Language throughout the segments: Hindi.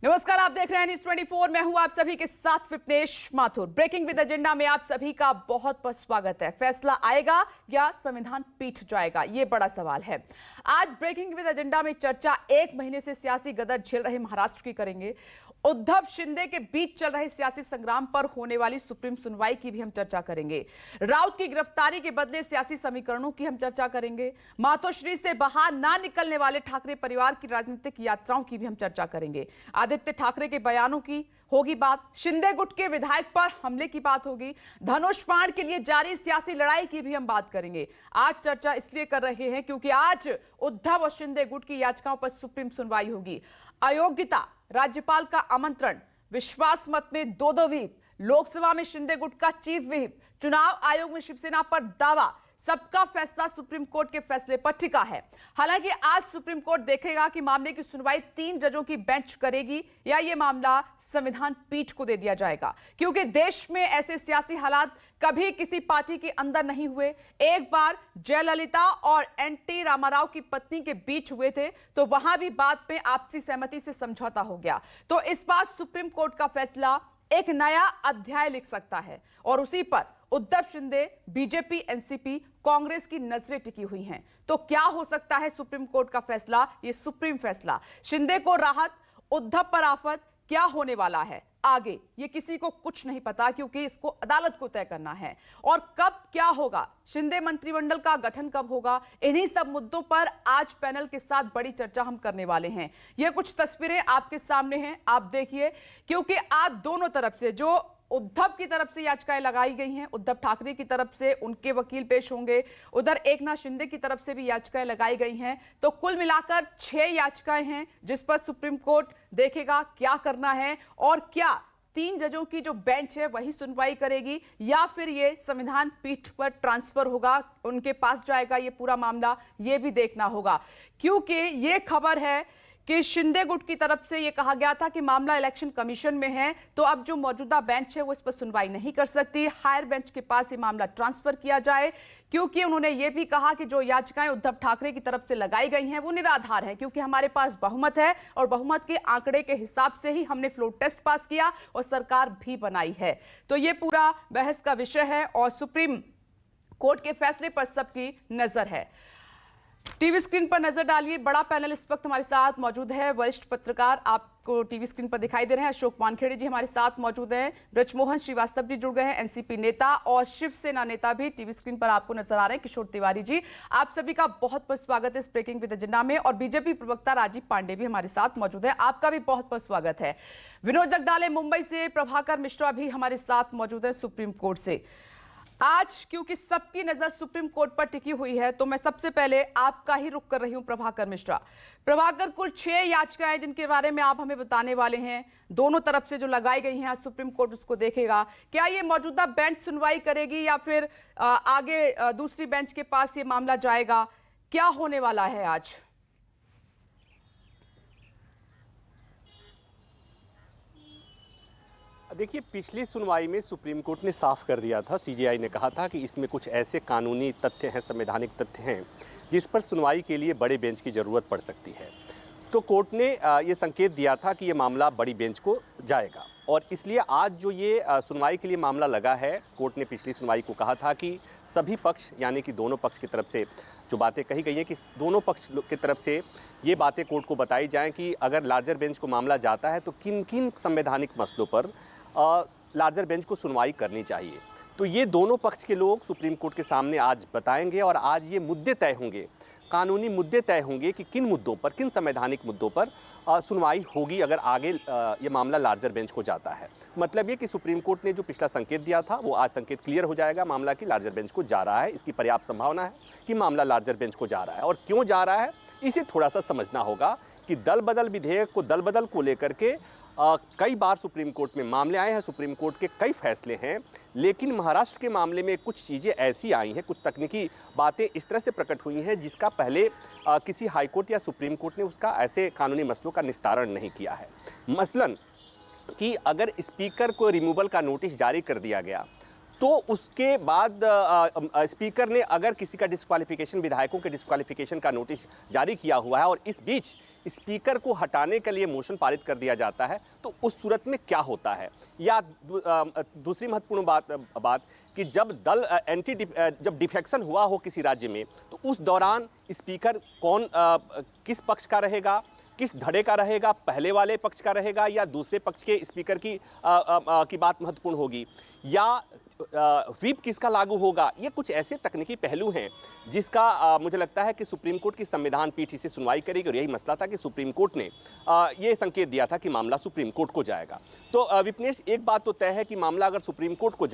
नमस्कार, आप देख रहे हैं न्यूज़ 24। मैं हूं आप सभी के साथ Vipnesh Mathur. Breaking with agenda में आप सभी का बहुत बहुत स्वागत है। फैसला आएगा या संविधान पीठ जाएगा, ये बड़ा सवाल है। आज ब्रेकिंग विद एजेंडा में चर्चा 1 महीने से सियासी गदर झेल रहे महाराष्ट्र की करेंगे। उद्धव शिंदे के बीच चल रहे सियासी संग्राम पर होने वाली सुप्रीम सुनवाई की भी हम चर्चा करेंगे। राउत की गिरफ्तारी के बदले सियासी समीकरणों की हम चर्चा करेंगे। मातोश्री से बाहर ना निकलने वाले ठाकरे परिवार की राजनीतिक यात्राओं की भी हम चर्चा करेंगे। आदित्य ठाकरे के बयानों की होगी बात, शिंदे गुट के विधायक पर हमले की बात होगी, धनुष बाण के लिए जारी सियासी लड़ाई की भी हम बात करेंगे। आज चर्चा इसलिए कर रहे हैं क्योंकि आज उद्धव और शिंदे गुट की याचिकाओं पर सुप्रीम सुनवाई होगी। अयोग्यता, राज्यपाल का आमंत्रण, विश्वास मत में 2-2 व्हीप, लोकसभा में शिंदे गुट का चीफ व्हीप, चुनाव आयोग में शिवसेना पर दावा, सबका फैसला सुप्रीम कोर्ट के फैसले पर टिका है। हालांकि आज सुप्रीम कोर्ट देखेगा कि मामले की सुनवाई 3 जजों की बेंच करेगी या यह मामला संविधान पीठ को दे दिया जाएगा, क्योंकि देश में ऐसे सियासी हालात कभी किसी पार्टी के अंदर नहीं हुए। एक बार जयललिता और एनटी रामाराव की पत्नी के बीच हुए थे, तो वहां भी बात में आपसी सहमति से समझौता हो गया। तो इस बार सुप्रीम कोर्ट का फैसला एक नया अध्याय लिख सकता है और उसी पर उद्धव शिंदे, बीजेपी, एनसीपी, कांग्रेस की नजरें टिकी हुई हैं। तो क्या हो सकता है सुप्रीम कोर्ट का फैसला, ये सुप्रीम फैसला? शिंदे को राहत, उद्धव पर आफत, क्या होने वाला है आगे, ये किसी को कुछ नहीं पता, क्योंकि इसको अदालत को तय करना है। और कब क्या होगा, शिंदे मंत्रिमंडल का गठन कब होगा, इन्हीं सब मुद्दों पर आज पैनल के साथ बड़ी चर्चा हम करने वाले हैं। ये कुछ तस्वीरें आपके सामने हैं, आप देखिए, क्योंकि आप दोनों तरफ से, जो उद्धव की तरफ से याचिकाएं लगाई गई हैं, उद्धव ठाकरे की तरफ से उनके वकील पेश होंगे, उधर एकनाथ शिंदे की तरफ से भी याचिकाएं लगाई गई हैं। तो कुल मिलाकर 6 याचिकाएं हैं जिस पर सुप्रीम कोर्ट देखेगा क्या करना है और क्या 3 जजों की जो बेंच है वही सुनवाई करेगी या फिर ये संविधान पीठ पर ट्रांसफर होगा, उनके पास जाएगा ये पूरा मामला, ये भी देखना होगा। क्योंकि ये खबर है कि शिंदे गुट की तरफ से यह कहा गया था कि मामला इलेक्शन कमीशन में है, तो अब जो मौजूदा बेंच है वो इस पर सुनवाई नहीं कर सकती, हायर बेंच के पास ये मामला ट्रांसफर किया जाए। क्योंकि उन्होंने ये भी कहा कि जो याचिकाएं उद्धव ठाकरे की तरफ से लगाई गई हैं वो निराधार हैं, क्योंकि हमारे पास बहुमत है और बहुमत के आंकड़े के हिसाब से ही हमने फ्लोर टेस्ट पास किया और सरकार भी बनाई है। तो ये पूरा बहस का विषय है और सुप्रीम कोर्ट के फैसले पर सबकी नजर है। टीवी स्क्रीन पर नजर डालिए, बड़ा पैनल इस वक्त हमारे साथ मौजूद है। वरिष्ठ पत्रकार आपको टीवी स्क्रीन पर दिखाई दे रहे हैं, अशोक वानखेड़े जी हमारे साथ मौजूद हैं, ब्रजमोहन श्रीवास्तव जी जुड़ गए हैं, एनसीपी नेता और शिवसेना नेता भी टीवी स्क्रीन पर आपको नजर आ रहे हैं, किशोर तिवारी जी। आप सभी का बहुत बहुत स्वागत है इस ब्रेकिंग विद एजेंडा में। और बीजेपी प्रवक्ता राजीव पांडे भी हमारे साथ मौजूद है, आपका भी बहुत बहुत स्वागत है। विनोद जगदाले मुंबई से, प्रभाकर मिश्रा भी हमारे साथ मौजूद है सुप्रीम कोर्ट से। आज क्योंकि सबकी नजर सुप्रीम कोर्ट पर टिकी हुई है, तो मैं सबसे पहले आपका ही रुख कर रही हूं, प्रभाकर मिश्रा। प्रभाकर, कुल 6 याचिकाएं जिनके बारे में आप हमें बताने वाले हैं, दोनों तरफ से जो लगाई गई हैं, आज सुप्रीम कोर्ट उसको देखेगा। क्या ये मौजूदा बेंच सुनवाई करेगी या फिर आगे दूसरी बेंच के पास ये मामला जाएगा? क्या होने वाला है आज? देखिए, पिछली सुनवाई में सुप्रीम कोर्ट ने साफ कर दिया था, सीजेआई ने कहा था कि इसमें कुछ ऐसे कानूनी तथ्य हैं, संवैधानिक तथ्य हैं जिस पर सुनवाई के लिए बड़े बेंच की ज़रूरत पड़ सकती है। तो कोर्ट ने ये संकेत दिया था कि ये मामला बड़ी बेंच को जाएगा और इसलिए आज जो ये सुनवाई के लिए मामला लगा है, कोर्ट ने पिछली सुनवाई को कहा था कि सभी पक्ष, यानी कि दोनों पक्ष की तरफ से जो बातें कही गई हैं, कि दोनों पक्ष की तरफ से ये बातें कोर्ट को बताई जाएं कि अगर लार्जर बेंच को मामला जाता है तो किन किन संवैधानिक मसलों पर लार्जर बेंच को सुनवाई करनी चाहिए। तो ये दोनों पक्ष के लोग सुप्रीम कोर्ट के सामने आज बताएंगे और आज ये मुद्दे तय होंगे, कानूनी मुद्दे तय होंगे कि किन मुद्दों पर, किन संवैधानिक मुद्दों पर सुनवाई होगी अगर आगे ये मामला लार्जर बेंच को जाता है। मतलब ये कि सुप्रीम कोर्ट ने जो पिछला संकेत दिया था वो आज संकेत क्लियर हो जाएगा, मामला कि लार्जर बेंच को जा रहा है। इसकी पर्याप्त संभावना है कि मामला लार्जर बेंच को जा रहा है। और क्यों जा रहा है इसे थोड़ा सा समझना होगा कि दल बदल विधेयक को, दल बदल को लेकर के कई बार सुप्रीम कोर्ट में मामले आए हैं, सुप्रीम कोर्ट के कई फैसले हैं, लेकिन महाराष्ट्र के मामले में कुछ चीज़ें ऐसी आई हैं, कुछ तकनीकी बातें इस तरह से प्रकट हुई हैं जिसका पहले किसी हाई कोर्ट या सुप्रीम कोर्ट ने उसका ऐसे कानूनी मसलों का निस्तारण नहीं किया है। मसलन कि अगर स्पीकर को रिमूवल का नोटिस जारी कर दिया गया तो उसके बाद स्पीकर ने अगर किसी का डिस्क्वालिफिकेशन, विधायकों के डिस्क्वालिफिकेशन का नोटिस जारी किया हुआ है और इस बीच स्पीकर को हटाने के लिए मोशन पारित कर दिया जाता है, तो उस सूरत में क्या होता है। या दूसरी महत्वपूर्ण बात कि जब जब डिफेक्शन हुआ हो किसी राज्य में, तो उस दौरान स्पीकर किस पक्ष का रहेगा, किस धड़े का रहेगा, पहले वाले पक्ष का रहेगा या दूसरे पक्ष के स्पीकर की बात महत्वपूर्ण होगी, या व्हिप किसका लागू होगा। ये कुछ ऐसे तकनीकी पहलू हैं जिसका मुझे लगता है कि सुप्रीम कोर्ट की संविधान पीठ इसे सुनवाई करेगी, और यही मसला था कि सुप्रीम कोर्ट ने ये संकेत दिया था कि मामला सुप्रीम कोर्ट को जाएगा। तो विपनेश, एक बात तो तय है कि मामला अगर सुप्रीम कोर्ट को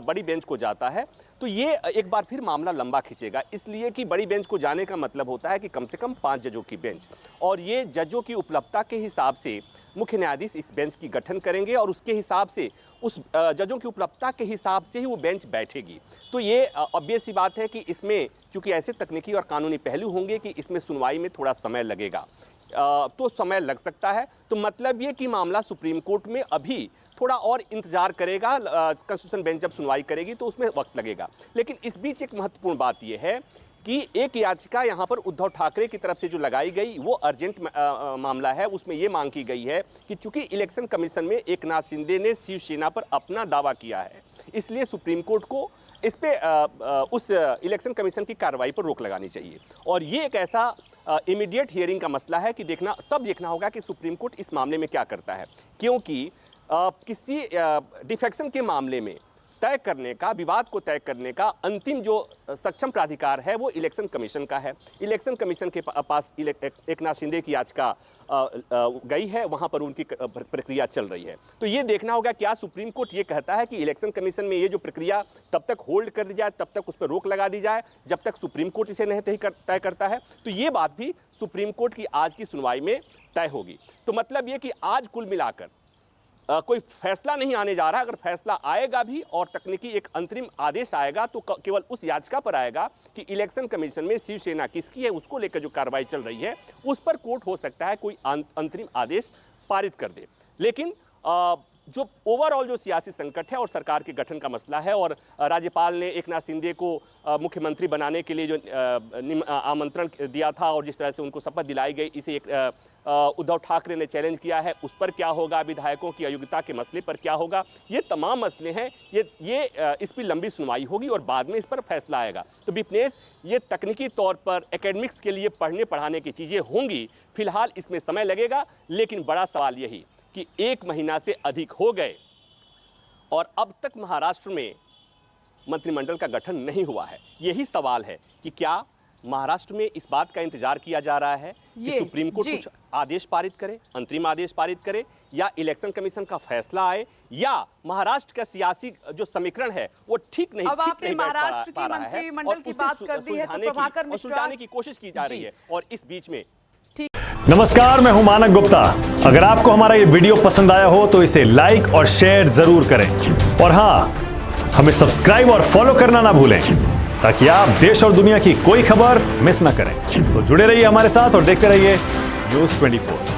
बड़ी बेंच को जाता है तो ये एक बार फिर मामला लंबा खींचेगा, इसलिए कि बड़ी बेंच को जाने का मतलब होता है कि कम से कम 5 जजों की बेंच, और ये जजों की उपलब्धता के हिसाब से मुख्य न्यायाधीश इस बेंच की गठन करेंगे और उसके हिसाब से, उस जजों की उपलब्धता के हिसाब से ही वो बेंच बैठेगी। तो ये ऑब्वियस सी बात है कि इसमें चूंकि ऐसे तकनीकी और कानूनी पहलू होंगे कि इसमें सुनवाई में थोड़ा समय लगेगा, तो समय लग सकता है। तो मतलब ये कि मामला सुप्रीम कोर्ट में अभी थोड़ा और इंतजार करेगा, कॉन्स्टिट्यूशन बेंच जब सुनवाई करेगी तो उसमें वक्त लगेगा। लेकिन इस बीच एक महत्वपूर्ण बात यह है कि एक याचिका यहाँ पर उद्धव ठाकरे की तरफ से जो लगाई गई वो अर्जेंट मामला है। उसमें ये मांग की गई है कि चूंकि इलेक्शन कमीशन में एकनाथ शिंदे ने शिवसेना पर अपना दावा किया है, इसलिए सुप्रीम कोर्ट को इस पे उस इलेक्शन कमीशन की कार्रवाई पर रोक लगानी चाहिए। और ये एक ऐसा इमीडिएट हियरिंग का मसला है कि देखना होगा कि सुप्रीम कोर्ट इस मामले में क्या करता है, क्योंकि किसी डिफेक्शन के मामले में तय करने का, विवाद को तय करने का अंतिम जो सक्षम प्राधिकार है वो इलेक्शन कमीशन का है। इलेक्शन कमीशन के पास एकनाथ शिंदे की याचिका गई है, वहां पर उनकी प्रक्रिया चल रही है। तो ये देखना होगा क्या सुप्रीम कोर्ट ये कहता है कि इलेक्शन कमीशन में ये जो प्रक्रिया तब तक होल्ड कर दी जाए, तब तक उस पर रोक लगा दी जाए जब तक सुप्रीम कोर्ट इसे नहीं तय करता है। तो ये बात भी सुप्रीम कोर्ट की आज की सुनवाई में तय होगी। तो मतलब ये कि आज कुल मिलाकर कोई फैसला नहीं आने जा रहा। अगर फैसला आएगा भी और तकनीकी एक अंतरिम आदेश आएगा तो केवल उस याचिका पर आएगा कि इलेक्शन कमीशन में शिवसेना किसकी है, उसको लेकर जो कार्रवाई चल रही है उस पर कोर्ट हो सकता है कोई अंतरिम आदेश पारित कर दे। लेकिन जो ओवरऑल जो सियासी संकट है और सरकार के गठन का मसला है, और राज्यपाल ने एकनाथ शिंदे को मुख्यमंत्री बनाने के लिए जो आमंत्रण दिया था और जिस तरह से उनको शपथ दिलाई गई, इसे उद्धव ठाकरे ने चैलेंज किया है, उस पर क्या होगा, विधायकों की अयोग्यता के मसले पर क्या होगा, ये तमाम मसले हैं। ये इस पर लंबी सुनवाई होगी और बाद में इस पर फैसला आएगा। तो विपनेश, ये तकनीकी तौर पर एकेडमिक्स के लिए पढ़ने पढ़ाने की चीज़ें होंगी, फिलहाल इसमें समय लगेगा। लेकिन बड़ा सवाल यही कि 1 महीना से अधिक हो गए और अब तक महाराष्ट्र में मंत्रिमंडल का गठन नहीं हुआ है। यही सवाल है कि क्या महाराष्ट्र में इस बात का इंतजार किया जा रहा है कि सुप्रीम कोर्ट कुछ आदेश पारित करे, अंतरिम आदेश पारित करे, या इलेक्शन कमीशन का फैसला आए, या महाराष्ट्र का सियासी जो समीकरण है वो ठीक नहीं महाराष्ट्र की मंत्रिमंडल की बात कर दी है तो प्रभाकर मिश्रा सुलझाने की कोशिश की जा रही है। और इस बीच में नमस्कार, मैं हूं मानक गुप्ता। अगर आपको हमारा ये वीडियो पसंद आया हो तो इसे लाइक और शेयर जरूर करें, और हां, हमें सब्सक्राइब और फॉलो करना ना भूलें ताकि आप देश और दुनिया की कोई खबर मिस ना करें। तो जुड़े रहिए हमारे साथ और देखते रहिए न्यूज़ 24।